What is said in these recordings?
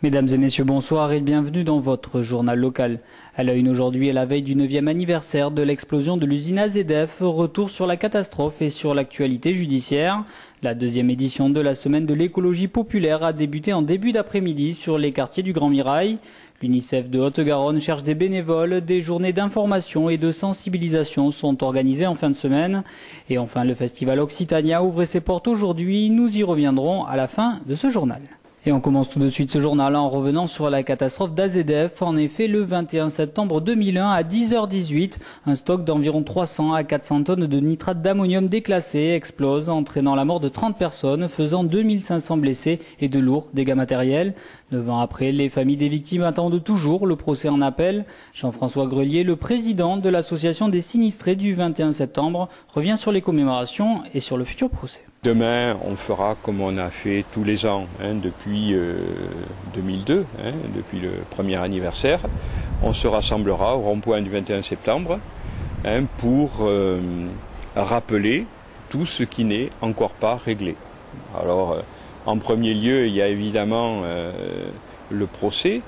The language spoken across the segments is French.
Mesdames et messieurs, bonsoir et bienvenue dans votre journal local. À la une aujourd'hui, à la veille du 9e anniversaire de l'explosion de l'usine AZF, retour sur la catastrophe et sur l'actualité judiciaire. La deuxième édition de la semaine de l'écologie populaire a débuté en début d'après-midi sur les quartiers du Grand Mirail. L'UNICEF de Haute-Garonne cherche des bénévoles, des journées d'information et de sensibilisation sont organisées en fin de semaine. Et enfin, le festival Occitania ouvre ses portes aujourd'hui. Nous y reviendrons à la fin de ce journal. Et on commence tout de suite ce journal en revenant sur la catastrophe d'AZF. En effet, le 21 septembre 2001 à 10h18, un stock d'environ 300 à 400 tonnes de nitrate d'ammonium déclassé explose, entraînant la mort de 30 personnes, faisant 2500 blessés et de lourds dégâts matériels. 9 ans après, les familles des victimes attendent toujours le procès en appel. Jean-François Grelier, le président de l'association des sinistrés du 21 septembre, revient sur les commémorations et sur le futur procès. Demain, on fera comme on a fait tous les ans depuis 2002, depuis le premier anniversaire. On se rassemblera au rond-point du 21 septembre pour rappeler tout ce qui n'est encore pas réglé. Alors, en premier lieu, il y a évidemment le procès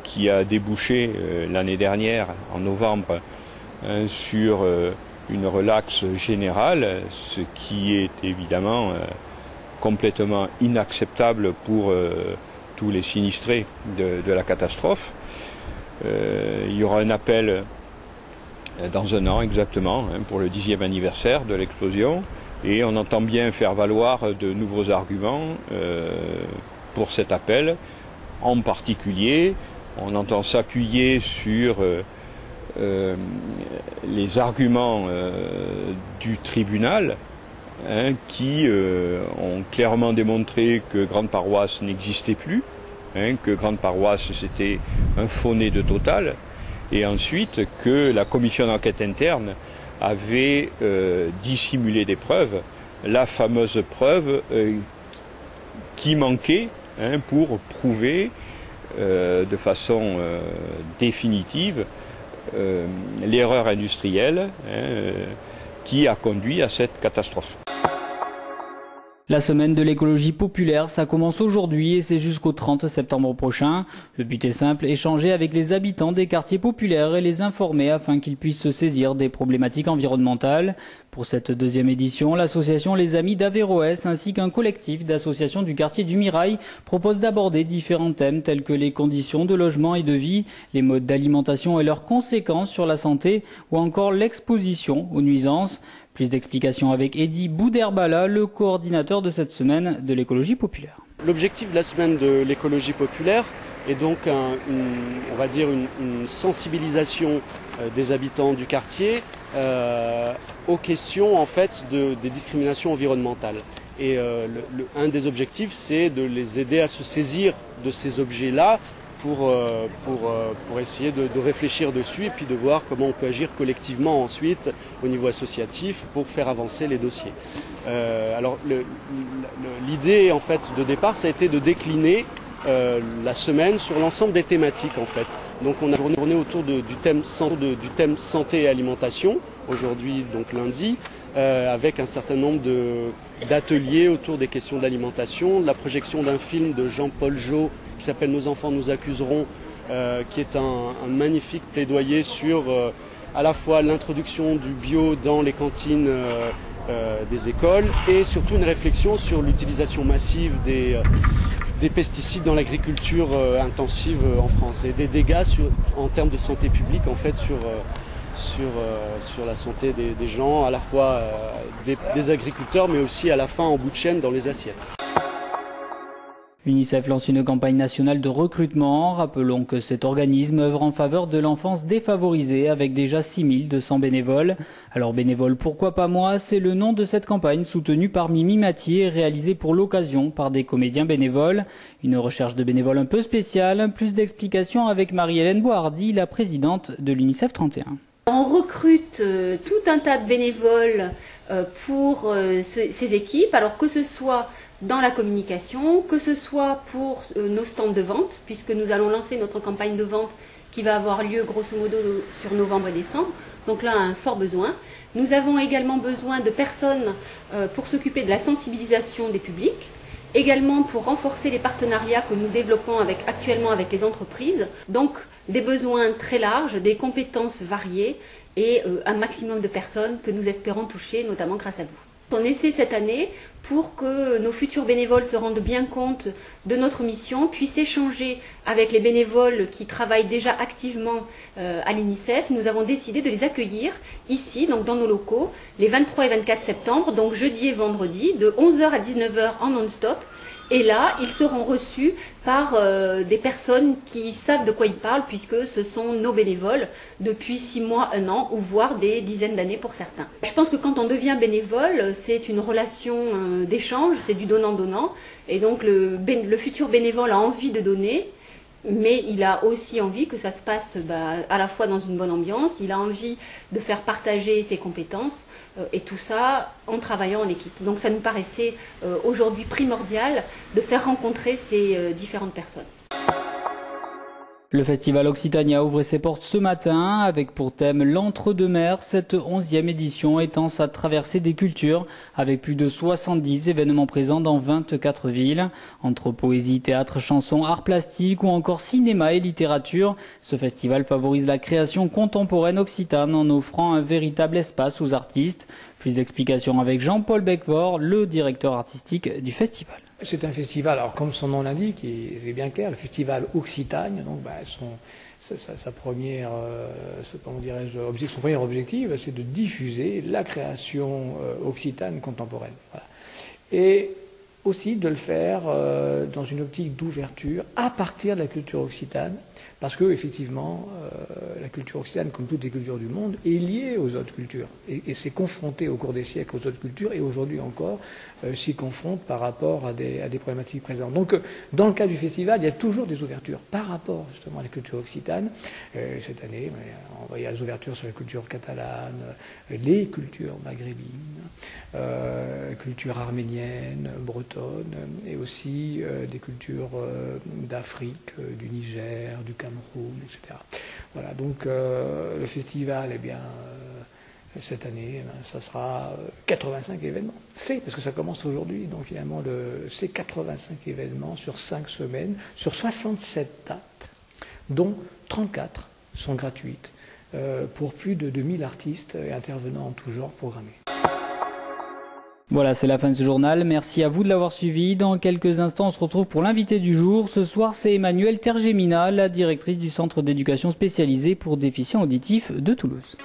qui a débouché l'année dernière, en novembre, sur une relaxe générale, ce qui est évidemment complètement inacceptable pour tous les sinistrés de la catastrophe. Il y aura un appel dans un an exactement pour le 10e anniversaire de l'explosion et on entend bien faire valoir de nouveaux arguments pour cet appel. En particulier, on entend s'appuyer sur les arguments du tribunal qui ont clairement démontré que Grande Paroisse n'existait plus, que Grande Paroisse c'était un faux-nez de Total, et ensuite que la commission d'enquête interne avait dissimulé des preuves, la fameuse preuve qui manquait pour prouver de façon définitive l'erreur industrielle qui a conduit à cette catastrophe. La semaine de l'écologie populaire, ça commence aujourd'hui et c'est jusqu'au 30 septembre prochain. Le but est simple, échanger avec les habitants des quartiers populaires et les informer afin qu'ils puissent se saisir des problématiques environnementales. Pour cette deuxième édition, l'association Les Amis d'Averroès ainsi qu'un collectif d'associations du quartier du Mirail proposent d'aborder différents thèmes tels que les conditions de logement et de vie, les modes d'alimentation et leurs conséquences sur la santé ou encore l'exposition aux nuisances. Plus d'explications avec Eddy Bouderbala, le coordinateur de cette semaine de l'écologie populaire. L'objectif de la semaine de l'écologie populaire est donc une sensibilisation des habitants du quartier aux questions en fait des discriminations environnementales. Et un des objectifs, c'est de les aider à se saisir de ces objets-là pour essayer de réfléchir dessus et puis de voir comment on peut agir collectivement ensuite au niveau associatif pour faire avancer les dossiers. Alors l'idée en fait de départ, ça a été de décliner la semaine sur l'ensemble des thématiques en fait. Donc on a journée autour du thème santé et alimentation, aujourd'hui donc lundi, avec un certain nombre d'ateliers autour des questions de l'alimentation, de la projection d'un film de Jean-Paul Jot qui s'appelle Nos enfants nous accuseront, qui est un magnifique plaidoyer sur à la fois l'introduction du bio dans les cantines des écoles et surtout une réflexion sur l'utilisation massive des pesticides dans l'agriculture intensive en France et des dégâts en termes de santé publique en fait sur la santé des gens, à la fois des agriculteurs mais aussi à la fin en bout de chaîne dans les assiettes. L'UNICEF lance une campagne nationale de recrutement. Rappelons que cet organisme œuvre en faveur de l'enfance défavorisée avec déjà 6200 bénévoles. Alors bénévoles, pourquoi pas moi? C'est le nom de cette campagne soutenue par Mimi Mathieu et réalisée pour l'occasion par des comédiens bénévoles. Une recherche de bénévoles un peu spéciale. Plus d'explications avec Marie-Hélène Bohardy, la présidente de l'UNICEF 31. On recrute tout un tas de bénévoles pour ces équipes, alors que ce soit dans la communication, que ce soit pour nos stands de vente, puisque nous allons lancer notre campagne de vente qui va avoir lieu grosso modo sur novembre et décembre. Donc là, un fort besoin. Nous avons également besoin de personnes pour s'occuper de la sensibilisation des publics. Également pour renforcer les partenariats que nous développons actuellement avec les entreprises. Donc des besoins très larges, des compétences variées et un maximum de personnes que nous espérons toucher, notamment grâce à vous. On essaie cette année pour que nos futurs bénévoles se rendent bien compte de notre mission, puissent échanger avec les bénévoles qui travaillent déjà activement à l'UNICEF. Nous avons décidé de les accueillir ici, donc dans nos locaux, les 23 et 24 septembre, donc jeudi et vendredi, de 11h à 19h en non-stop. Et là, ils seront reçus par des personnes qui savent de quoi ils parlent, puisque ce sont nos bénévoles depuis 6 mois, 1 an, ou voire des dizaines d'années pour certains. Je pense que quand on devient bénévole, c'est une relation d'échange, c'est du donnant-donnant. Et donc le futur bénévole a envie de donner, mais il a aussi envie que ça se passe à la fois dans une bonne ambiance, il a envie de faire partager ses compétences, et tout ça en travaillant en équipe. Donc ça nous paraissait aujourd'hui primordial de faire rencontrer ces différentes personnes. Le festival Occitania ouvre ses portes ce matin avec pour thème l'entre-deux-mers. Cette 11e édition étend sa traversée des cultures avec plus de 70 événements présents dans 24 villes. Entre poésie, théâtre, chansons, arts plastiques ou encore cinéma et littérature, ce festival favorise la création contemporaine occitane en offrant un véritable espace aux artistes. Plus d'explications avec Jean-Paul Becquevort, le directeur artistique du festival. C'est un festival, alors comme son nom l'indique, c'est bien clair, le festival Occitanie, donc son premier objectif, c'est de diffuser la création occitane contemporaine. Voilà. Et aussi de le faire dans une optique d'ouverture à partir de la culture occitane, parce que effectivement, la culture occitane, comme toutes les cultures du monde, est liée aux autres cultures et s'est confrontée au cours des siècles aux autres cultures et aujourd'hui encore s'y confronte par rapport à des problématiques présentes. Donc, dans le cas du festival, il y a toujours des ouvertures par rapport justement à la culture occitane. Cette année, il y a des ouvertures sur la culture catalane, les cultures maghrébines, culture arménienne, bretonne, et aussi des cultures d'Afrique, du Niger, du Cameroun, etc. Voilà, donc le festival, cette année, ça sera 85 événements. Parce que ça commence aujourd'hui, donc finalement, c'est 85 événements sur 5 semaines, sur 67 dates, dont 34 sont gratuites, pour plus de 2000 artistes et intervenants en tout genre programmés. Voilà, c'est la fin de ce journal. Merci à vous de l'avoir suivi. Dans quelques instants, on se retrouve pour l'invité du jour. Ce soir, c'est Emmanuelle Tergemina, la directrice du Centre d'éducation spécialisée pour déficients auditifs de Toulouse.